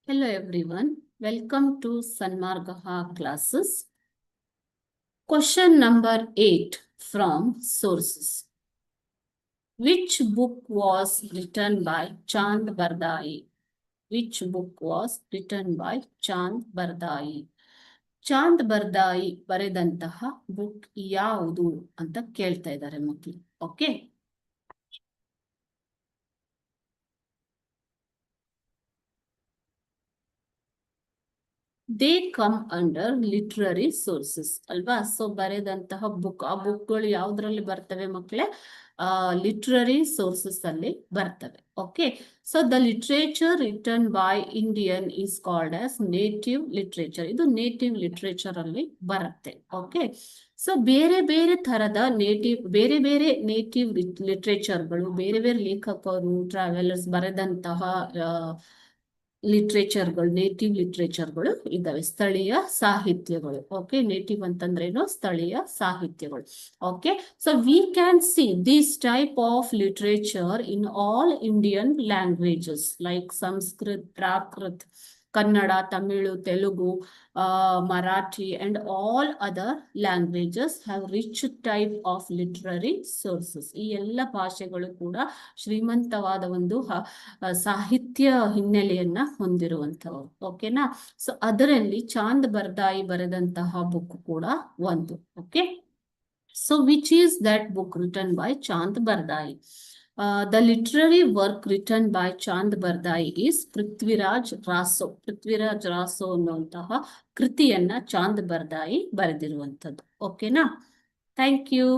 Hello everyone, welcome to Sanmargaha classes. Question number 8 from sources. Which book was written by Chand Bardai? Which book was written by Chand Bardai? Chand Bardai ಬರೆದಂತಹ book ಯಾವುದು ಅಂತ ಕೇಳ್ತಾ ಇದ್ದಾರೆ ಮಕ್ಕಳು. Okay, they come under literary sources ಅಲ್ವಾ. So ಬರೆದಂತಹ book, ಆ ಬುಕ್ಗಳು ಯಾವ್ದ್ರಲ್ಲಿ ಬರ್ತವೆ ಮಕ್ಕಳೇ? ಲಿಟ್ರರಿ ಸೋರ್ಸಸ್ ಅಲ್ಲಿ ಬರ್ತವೆ. Okay, so the literature return by Indian is called as native literature. ಇದು ನೇಟಿವ್ ಲಿಟ್ರೇಚರ್ ಅಲ್ಲಿ ಬರುತ್ತೆ. ಓಕೆ, ಸೊ ಬೇರೆ ಬೇರೆ ತರದ ಬೇರೆ ಬೇರೆ ನೇಟಿವ್ ಲಿಟ್ರೇಚರ್ಗಳು, ಬೇರೆ ಬೇರೆ ಲೇಖಕರು, ಟ್ರಾವೆಲರ್ಸ್ ಬರೆದಂತಹ ಲಿಟ್ರೇಚರ್ಗಳು, ನೇಟಿವ್ ಲಿಟ್ರೇಚರ್ಗಳು ಇದ್ದಾವೆ, ಸ್ಥಳೀಯ ಸಾಹಿತ್ಯಗಳು. ಓಕೆ, ನೇಟಿವ್ ಅಂತಂದ್ರೇನು? ಸ್ಥಳೀಯ ಸಾಹಿತ್ಯಗಳು. Okay, so we can see this type of literature in all Indian languages like Sanskrit, Prakrit, Kannada, Tamil, Telugu, Marathi and all other languages have rich type of literary sources. ಈ ಎಲ್ಲ ಭಾಷೆಗಳು ಕೂಡ ಶ್ರೀಮಂತವಾದ ಒಂದು ಸಾಹಿತ್ಯ ಹಿನ್ನೆಲೆಯನ್ನ ಹೊಂದಿರುವಂಥವು. ಓಕೆನಾ? ಸೊ ಅದರಲ್ಲಿ ಚಾಂದ್ ಬರ್ದಾಯಿ ಬರೆದಂತಹ ಬುಕ್ ಕೂಡ ಒಂದು. Okay, so which is that book written by Chand Bardai? The literary work written by Chand Bardai is Prithviraj Raso. Prithviraj Raso ಅನ್ನುವಂತಹ ಕೃತಿಯನ್ನ ಚಾಂದ್ ಬರ್ದಾಯಿ ಬರೆದಿರುವಂಥದ್ದು. ಓಕೆನಾ? Thank you.